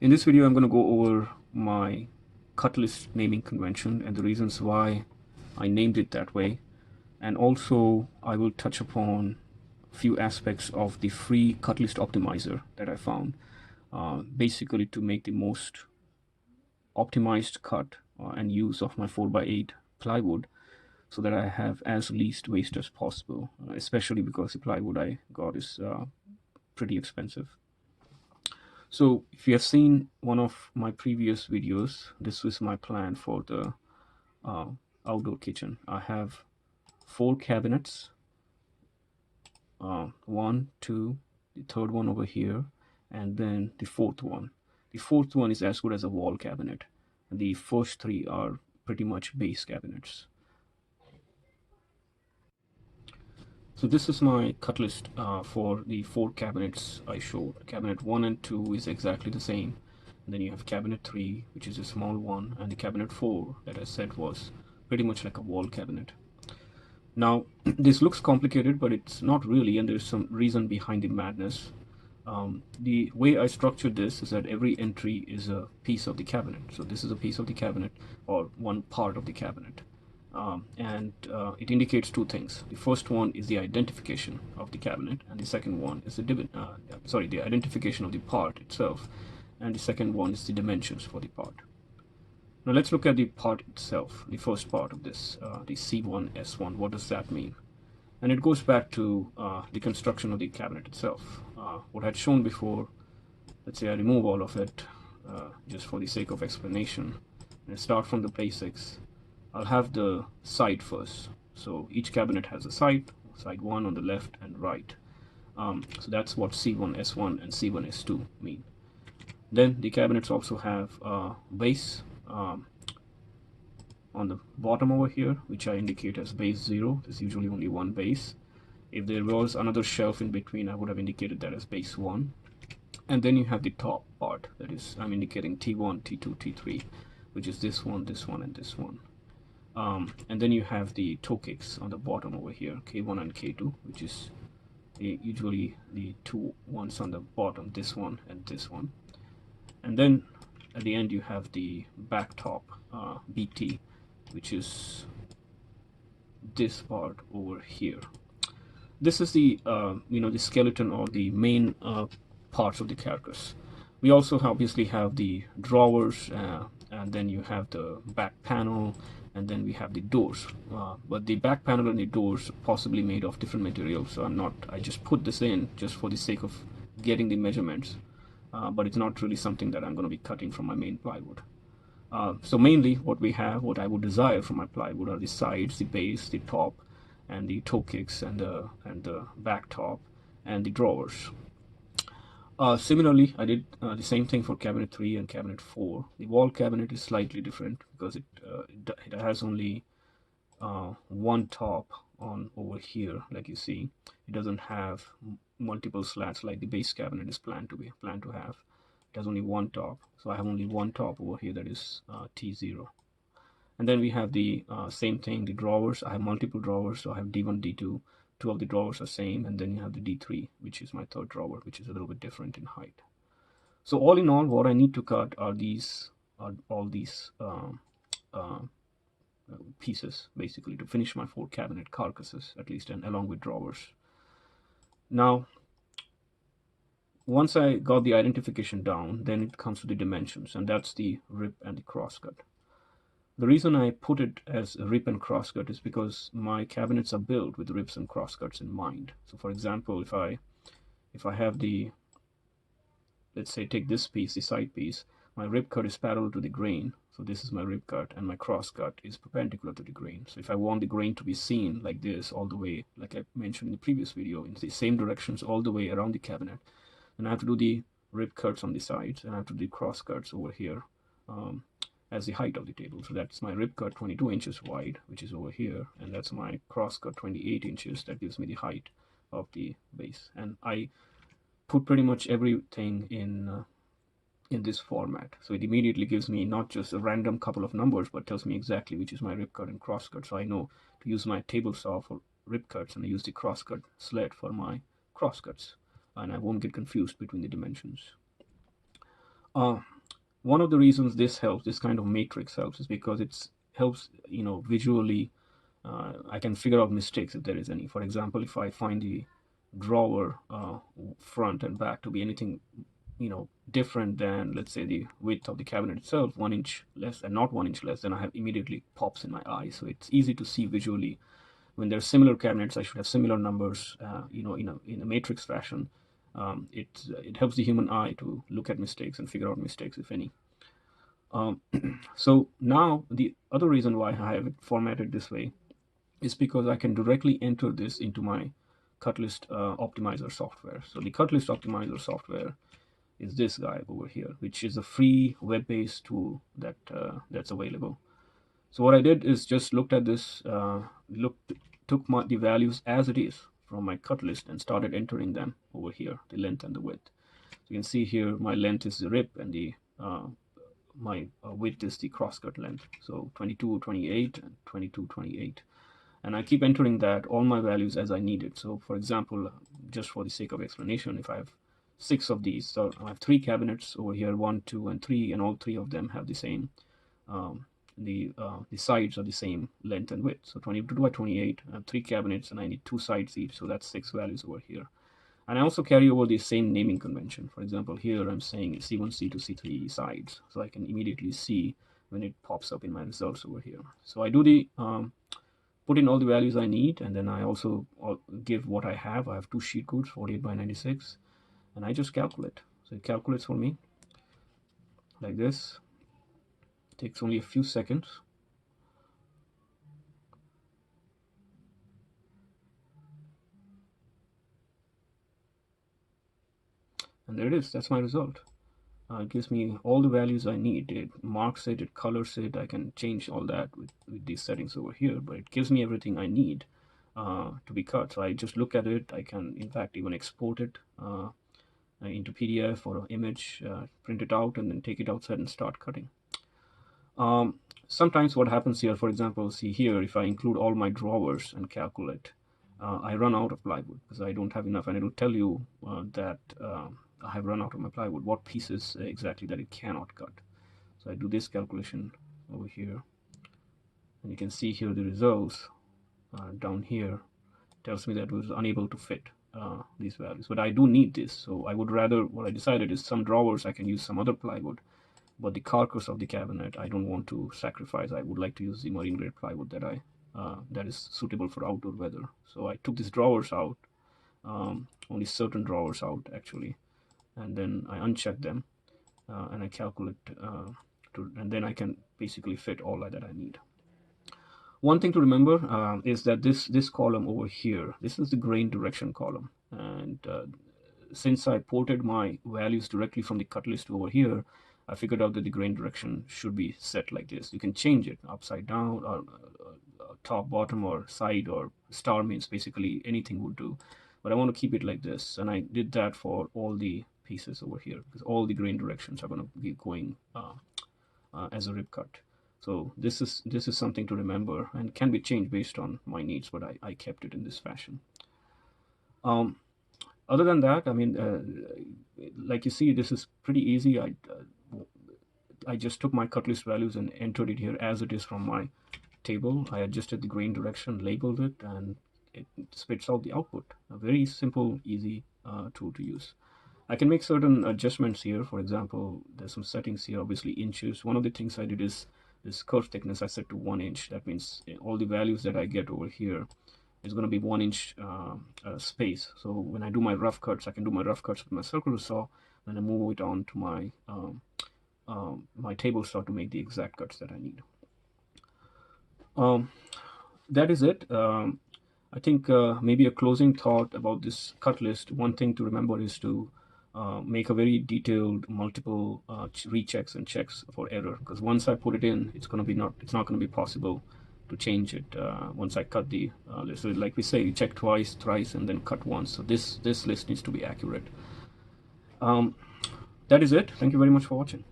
In this video, I'm going to go over my cut list naming convention and the reasons why I named it that way. And also, I will touch upon a few aspects of the free cut list optimizer that I found, basically to make the most optimized cut and use of my 4x8 plywood so that I have as least waste as possible, especially because the plywood I got is pretty expensive. So if you have seen one of my previous videos, this was my plan for the uh, outdoor kitchen. I have 4 cabinets, one, two, the third one over here, and then the fourth one. The fourth one is as good as a wall cabinet. The first 3 are pretty much base cabinets. So this is my cut list for the 4 cabinets I showed. Cabinet 1 and 2 is exactly the same. And then you have cabinet 3, which is a small one, and the cabinet 4 that I said was pretty much like a wall cabinet. Now, this looks complicated, but it's not really, and there's some reason behind the madness. The way I structured this is that every entry is a piece of the cabinet. So this is a piece of the cabinet, or one part of the cabinet. It indicates 2 things. The first one is the identification of the cabinet, and the second one is the identification of the part itself, and the second one is the dimensions for the part. Now let's look at the part itself, the first part of this, the C1S1. What does that mean? And it goes back to the construction of the cabinet itself. What I had shown before, let's say I remove all of it just for the sake of explanation, and start from the basics. I'll have the side first. So each cabinet has a side 1 on the left and right. So that's what C1S1 and C1S2 mean. Then the cabinets also have a base on the bottom over here, which I indicate as base 0. There's usually only one base. If there was another shelf in between, I would have indicated that as base 1. And then you have the top part, that is, I'm indicating T1, T2, T3, which is this one, and this one. And then you have the toe kicks on the bottom over here, K1 and K2, which is usually the 2 ones on the bottom, this one and this one. And then at the end you have the back top, BT, which is this part over here. This is the the skeleton or the main parts of the carcass. We also obviously have the drawers, and then you have the back panel, and then we have the doors. But the back panel and the doors are possibly made of different materials, so I just put this in just for the sake of getting the measurements, but it's not really something that I'm going to be cutting from my main plywood. So mainly what I would desire from my plywood are the sides, the base, the top, and the toe kicks, and the back top, and the drawers. Similarly, I did the same thing for cabinet 3 and cabinet 4. The wall cabinet is slightly different because it has only one top on over here, like you see. It doesn't have multiple slats like the base cabinet is planned to have. It has only one top, so I have only one top over here, that is T0. And then we have the same thing, the drawers. I have multiple drawers, so I have D1, D2. 2 of the drawers are same, and then you have the D3, which is my third drawer, which is a little bit different in height. So all in all, what I need to cut are all these pieces, basically, to finish my 4 cabinet carcasses, at least, and along with drawers. Now, once I got the identification down, then it comes to the dimensions, and that's the rip and the crosscut. The reason I put it as a rip and crosscut is because my cabinets are built with rips and crosscuts in mind. So for example, if I have let's say take this piece, the side piece, my rip cut is parallel to the grain. So this is my rip cut, and my crosscut is perpendicular to the grain. So if I want the grain to be seen like this all the way, like I mentioned in the previous video, in the same directions all the way around the cabinet, then I have to do the rip cuts on the sides, and I have to do the cross cuts over here as the height of the table. So that's my rip cut 22 inches wide, which is over here, and that's my cross cut 28 inches. That gives me the height of the base. And I put pretty much everything in this format, so it immediately gives me not just a random couple of numbers, but tells me exactly which is my rip cut and cross cut. So I know to use my table saw for rip cuts, and I use the cross cut sled for my cross cuts, and I won't get confused between the dimensions. one of the reasons this helps, this kind of matrix helps, is because it helps, visually. I can figure out mistakes if there is any. For example, if I find the drawer front and back to be anything different than, let's say, the width of the cabinet itself, 1 inch less and not 1 inch less, then I have immediately pops in my eye. So it's easy to see visually. When there are similar cabinets, I should have similar numbers, in a matrix fashion. It helps the human eye to look at mistakes and figure out mistakes, if any. So now the other reason why I have it formatted this way is because I can directly enter this into my cut list optimizer software. So the cut list optimizer software is this guy over here, which is a free web-based tool that's available. So what I did is just looked at this, took the values as it is from my cut list and started entering them over here, the length and the width. So you can see here my length is the rip and the my width is the crosscut length. So 2228 and 2228. And I keep entering that, all my values as I need it. So for example, just for the sake of explanation, if I have 6 of these, so I have 3 cabinets over here, 1, 2, and 3, and all 3 of them have the same, the sides are the same length and width. So 22 by 28, I have 3 cabinets and I need 2 sides each, so that's 6 values over here. And I also carry over the same naming convention. For example, here I'm saying C1, C2, C3 sides, so I can immediately see when it pops up in my results over here. So I do the put in all the values I need, and then I also give what I have. I have 2 sheet codes, 48 by 96, and I just calculate. So it calculates for me like this. It takes only a few seconds. And there it is. That's my result. It gives me all the values I need. It marks it, it colors it. I can change all that with these settings over here, but it gives me everything I need to be cut. So I just look at it. I can, in fact, even export it into PDF or an image, print it out, and then take it outside and start cutting. Sometimes what happens here, for example, see here, if I include all my drawers and calculate, I run out of plywood because I don't have enough, and it will tell you that I have run out of my plywood, what pieces exactly that it cannot cut. So I do this calculation over here, and you can see here the results down here tells me that it was unable to fit these values, but I do need this. So I would rather, what I decided is some drawers I can use some other plywood, but the carcass of the cabinet I don't want to sacrifice. I would like to use the marine grade plywood that is suitable for outdoor weather. So I took these drawers out, only certain drawers out actually, and then I uncheck them and I calculate and then I can basically fit all that I need. One thing to remember is that this column over here, this is the grain direction column, and since I ported my values directly from the cut list over here, I figured out that the grain direction should be set like this. You can change it upside down or top, bottom, or side, or star means basically anything would do, but I want to keep it like this, and I did that for all the pieces over here because all the grain directions are going to be going as a rip cut. So this is something to remember and can be changed based on my needs, but I kept it in this fashion. Other than that, I mean, like you see, this is pretty easy. I just took my cut list values and entered it here as it is from my table. I adjusted the grain direction, labeled it, and it spits out the output. A very simple, easy tool to use. I can make certain adjustments here. For example, there's some settings here, obviously inches. One of the things I did is this curve thickness I set to 1 inch. That means all the values that I get over here is going to be 1 inch space. So when I do my rough cuts, I can do my rough cuts with my circular saw. Then I move it on to my my table saw to make the exact cuts that I need. That is it. I think maybe a closing thought about this cut list. One thing to remember is to make a very detailed multiple rechecks and checks for error, because once I put it in, it's not going to be possible to change it once I cut the list. So like we say, you check twice, thrice, and then cut once. So this list needs to be accurate. That is it. Thank you very much for watching.